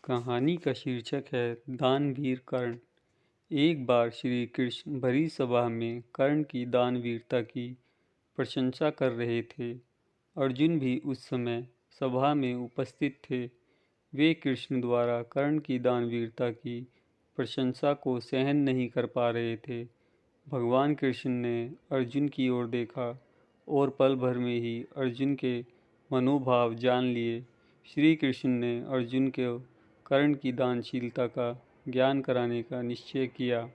कहानी का शीर्षक है दानवीर कर्ण। एक बार श्री कृष्ण भरी सभा में कर्ण की दानवीरता की प्रशंसा कर रहे थे। अर्जुन भी उस समय सभा में उपस्थित थे। वे कृष्ण द्वारा कर्ण की दानवीरता की प्रशंसा को सहन नहीं कर पा रहे थे। भगवान कृष्ण ने अर्जुन की ओर देखा और पल भर में ही अर्जुन के मनोभाव जान लिए। श्री कृष्ण ने अर्जुन के कर्ण की दानशीलता का ज्ञान कराने का निश्चय किया।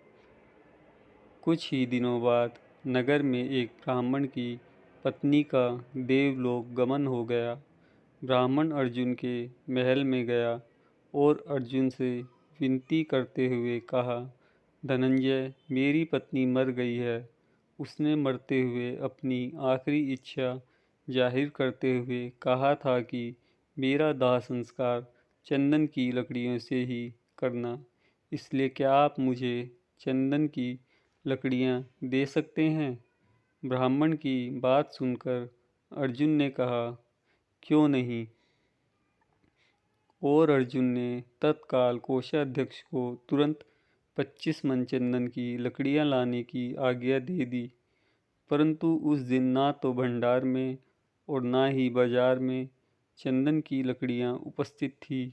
कुछ ही दिनों बाद नगर में एक ब्राह्मण की पत्नी का देवलोक गमन हो गया। ब्राह्मण अर्जुन के महल में गया और अर्जुन से विनती करते हुए कहा, धनंजय, मेरी पत्नी मर गई है। उसने मरते हुए अपनी आखिरी इच्छा जाहिर करते हुए कहा था कि मेरा दाह संस्कार चंदन की लकड़ियों से ही करना। इसलिए क्या आप मुझे चंदन की लकड़ियां दे सकते हैं? ब्राह्मण की बात सुनकर अर्जुन ने कहा, क्यों नहीं। और अर्जुन ने तत्काल कोषाध्यक्ष को तुरंत 25 मन चंदन की लकड़ियां लाने की आज्ञा दे दी। परंतु उस दिन ना तो भंडार में और ना ही बाजार में चंदन की लकड़ियां उपस्थित थी।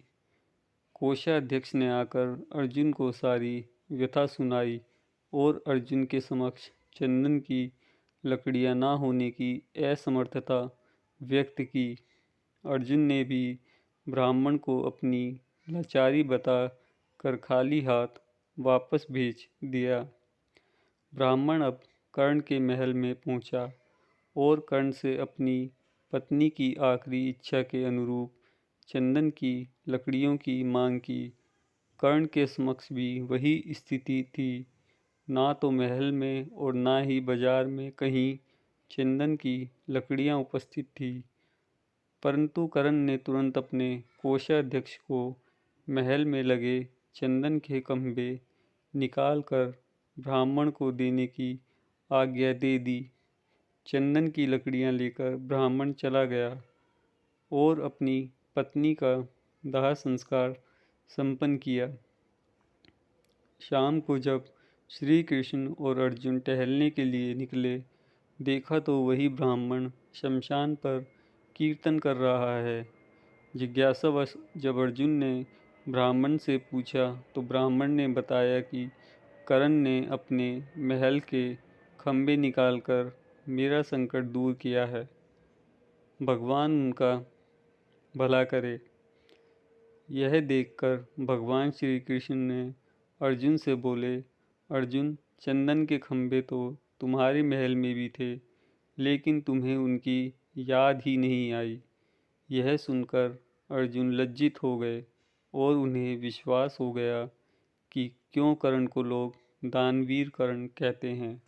कोषाध्यक्ष ने आकर अर्जुन को सारी व्यथा सुनाई और अर्जुन के समक्ष चंदन की लकड़ियां ना होने की असमर्थता व्यक्त की। अर्जुन ने भी ब्राह्मण को अपनी लाचारी बता कर खाली हाथ वापस भेज दिया। ब्राह्मण अब कर्ण के महल में पहुंचा और कर्ण से अपनी पत्नी की आखिरी इच्छा के अनुरूप चंदन की लकड़ियों की मांग की। कर्ण के समक्ष भी वही स्थिति थी। ना तो महल में और ना ही बाजार में कहीं चंदन की लकड़ियां उपस्थित थी। परंतु कर्ण ने तुरंत अपने कोषाध्यक्ष को महल में लगे चंदन के खंभे निकाल कर ब्राह्मण को देने की आज्ञा दे दी। चंदन की लकड़ियां लेकर ब्राह्मण चला गया और अपनी पत्नी का दाह संस्कार संपन्न किया। शाम को जब श्री कृष्ण और अर्जुन टहलने के लिए निकले, देखा तो वही ब्राह्मण शमशान पर कीर्तन कर रहा है। जिज्ञासावश जब अर्जुन ने ब्राह्मण से पूछा तो ब्राह्मण ने बताया कि कर्ण ने अपने महल के खंभे निकालकर मेरा संकट दूर किया है। भगवान उनका भला करे। यह देखकर भगवान श्री कृष्ण ने अर्जुन से बोले, अर्जुन, चंदन के खंभे तो तुम्हारे महल में भी थे, लेकिन तुम्हें उनकी याद ही नहीं आई। यह सुनकर अर्जुन लज्जित हो गए और उन्हें विश्वास हो गया कि क्यों कर्ण को लोग दानवीर कर्ण कहते हैं।